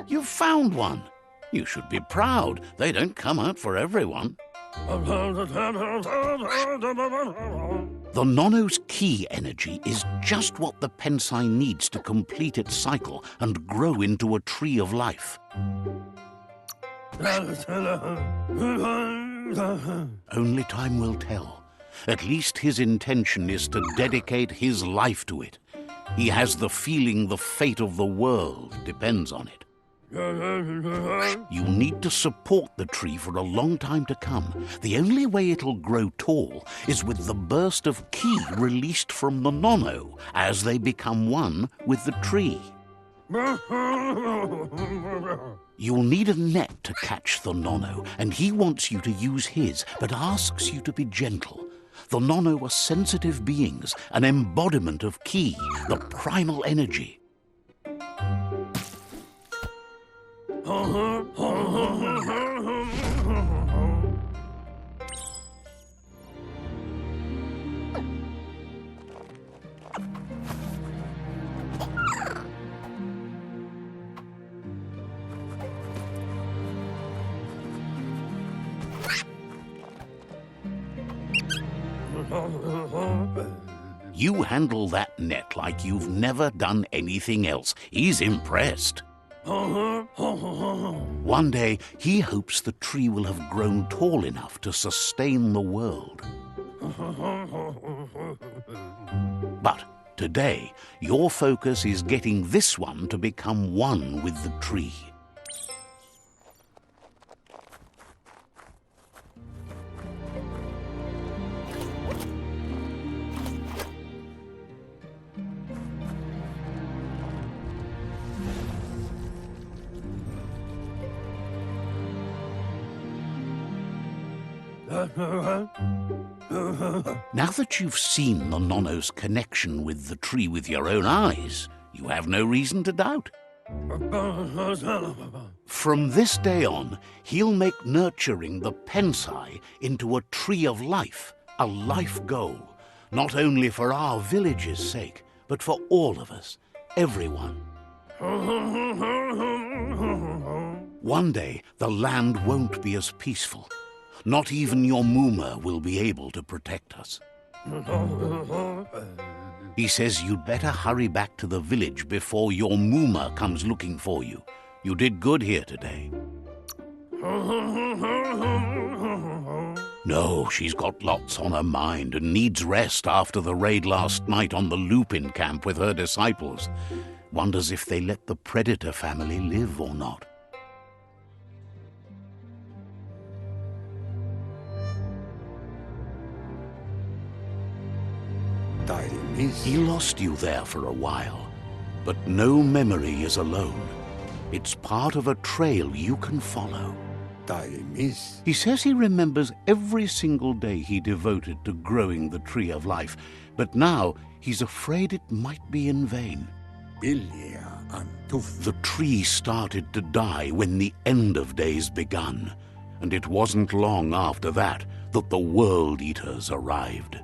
You've found one. You should be proud. They don't come out for everyone. The Nono's key energy is just what the Pensai needs to complete its cycle and grow into a tree of life. Only time will tell. At least his intention is to dedicate his life to it. He has the feeling the fate of the world depends on it. You need to support the tree for a long time to come. The only way it'll grow tall is with the burst of ki released from the Nono as they become one with the tree. You'll need a net to catch the Nono, and he wants you to use his, but asks you to be gentle. The Nono are sensitive beings, an embodiment of ki, the primal energy. You handle that net like you've never done anything else. He's impressed. One day, he hopes the tree will have grown tall enough to sustain the world. But today, your focus is getting this one to become one with the tree. Now that you've seen the Nono's connection with the tree with your own eyes, you have no reason to doubt. From this day on, he'll make nurturing the Pensai into a tree of life, a life goal, not only for our village's sake, but for all of us, everyone. One day, the land won't be as peaceful. Not even your Muma will be able to protect us. He says you'd better hurry back to the village before your Muma comes looking for you. You did good here today. No, she's got lots on her mind and needs rest after the raid last night on the Lupin camp with her disciples. Wonders if they let the Predator family live or not. He lost you there for a while, but no memory is alone. It's part of a trail you can follow. He says he remembers every single day he devoted to growing the tree of life, but now he's afraid it might be in vain. The tree started to die when the end of days begun, and it wasn't long after that that the World Eaters arrived.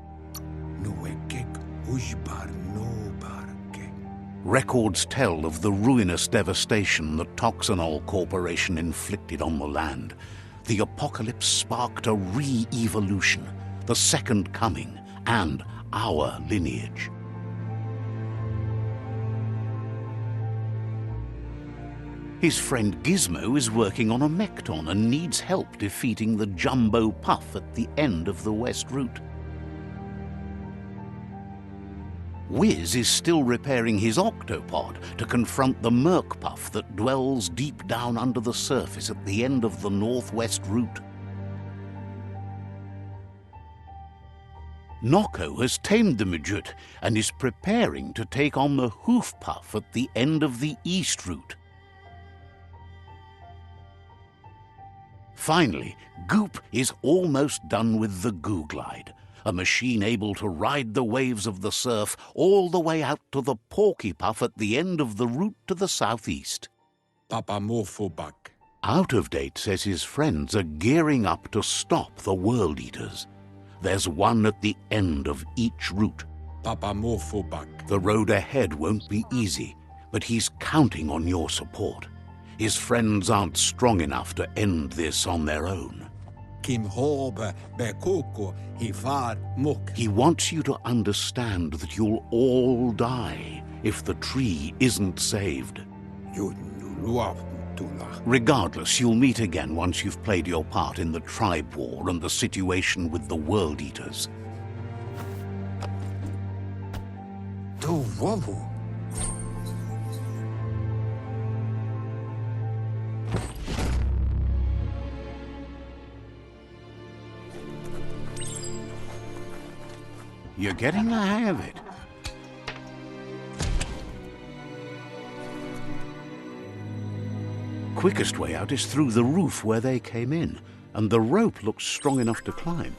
Records tell of the ruinous devastation the Toxanol Corporation inflicted on the land. The apocalypse sparked a re-evolution, the Second Coming, and our lineage. His friend Gizmo is working on a Mekton and needs help defeating the Jumbo Puff at the end of the West Route. Wiz is still repairing his octopod to confront the Merc-Puff that dwells deep down under the surface at the end of the Northwest Route. Noko has tamed the Midget and is preparing to take on the Hoof Puff at the end of the East Route. Finally, Goop is almost done with the Googlide, a machine able to ride the waves of the surf all the way out to the Porky Puff at the end of the route to the southeast. Out of Date says his friends are gearing up to stop the World Eaters. There's one at the end of each route. The road ahead won't be easy, but he's counting on your support. His friends aren't strong enough to end this on their own. He wants you to understand that you'll all die if the tree isn't saved. Regardless, you'll meet again once you've played your part in the tribe war and the situation with the World Eaters. You're getting the hang of it. Quickest way out is through the roof where they came in, and the rope looks strong enough to climb.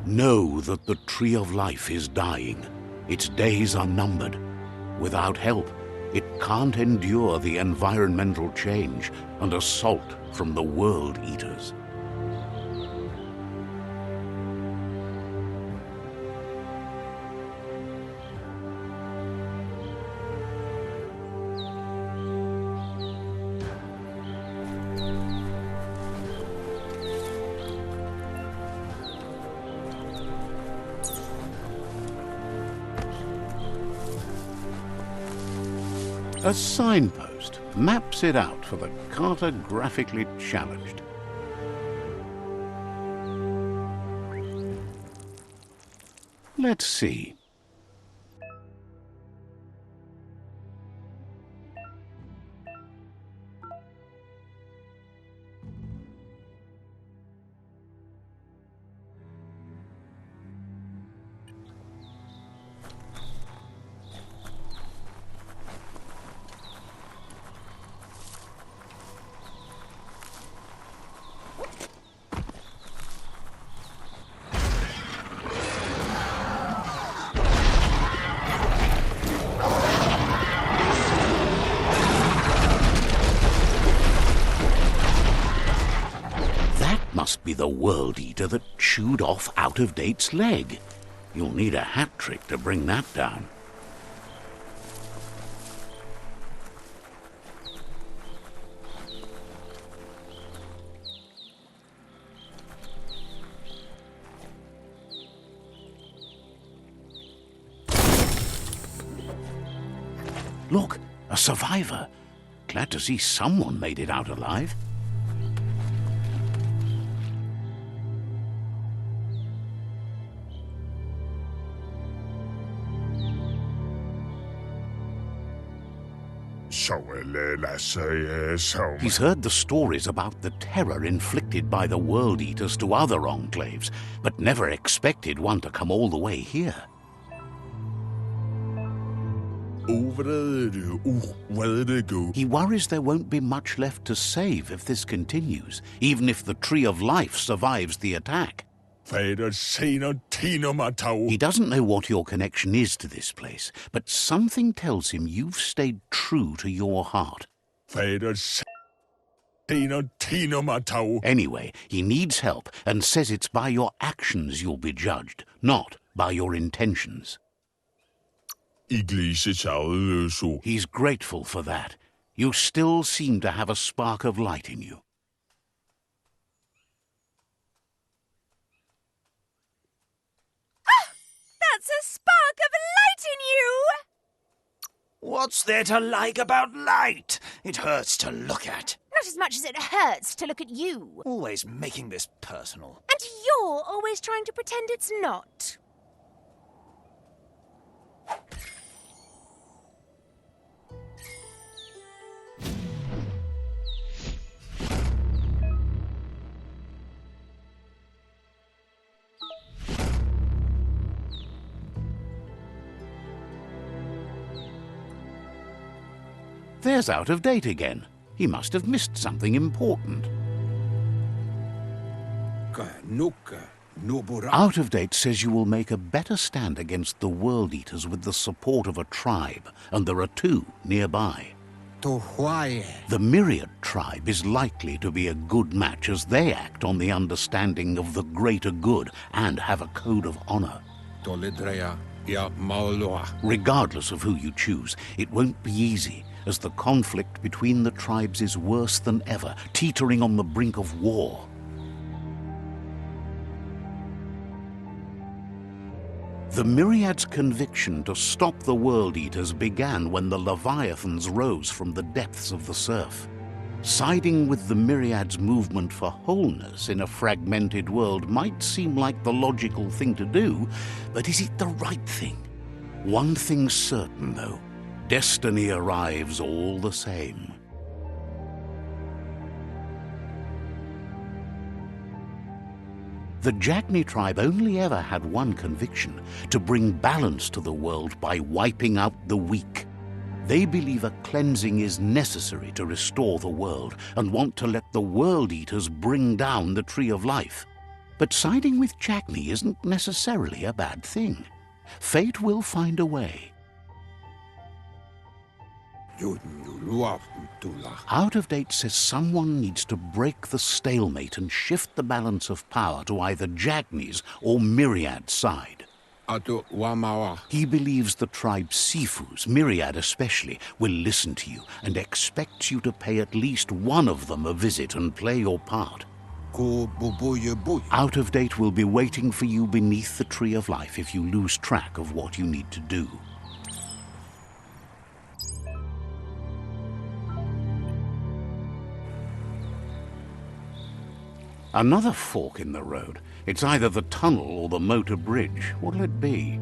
Know that the Tree of Life is dying. Its days are numbered. Without help, it can't endure the environmental change and assault from the World Eaters. A signpost maps it out for the cartographically challenged. Let's see. Must be the World Eater that chewed off Out-of-Date's leg. You'll need a hat trick to bring that down. Look, a survivor. Glad to see someone made it out alive. He's heard the stories about the terror inflicted by the World Eaters to other enclaves, but never expected one to come all the way here. He worries there won't be much left to save if this continues, even if the Tree of Life survives the attack. He doesn't know what your connection is to this place, but something tells him you've stayed true to your heart. Anyway, he needs help and says it's by your actions you'll be judged, not by your intentions. He's grateful for that. You still seem to have a spark of light in you. That's a spark of light in you! What's there to like about light? It hurts to look at. Not as much as it hurts to look at you. Always making this personal. And you're always trying to pretend it's not. There's Out of Date again. He must have missed something important. Out of Date says you will make a better stand against the World Eaters with the support of a tribe, and there are 2 nearby. The Myriad tribe is likely to be a good match as they act on the understanding of the greater good and have a code of honor. Regardless of who you choose, it won't be easy, as the conflict between the tribes is worse than ever, teetering on the brink of war. The Myriad's conviction to stop the World Eaters began when the Leviathans rose from the depths of the surf. Siding with the Myriad's movement for wholeness in a fragmented world might seem like the logical thing to do, but is it the right thing? One thing's certain, though. Destiny arrives all the same. The Jagni tribe only ever had one conviction: to bring balance to the world by wiping out the weak. They believe a cleansing is necessary to restore the world and want to let the World Eaters bring down the Tree of Life. But siding with Jagni isn't necessarily a bad thing. Fate will find a way. Out of Date says someone needs to break the stalemate and shift the balance of power to either Jagni's or Myriad's side. He believes the tribe's Sifus, Myriad especially, will listen to you and expects you to pay at least one of them a visit and play your part. Out of Date will be waiting for you beneath the Tree of Life if you lose track of what you need to do. Another fork in the road. It's either the tunnel or the motor bridge. What'll it be?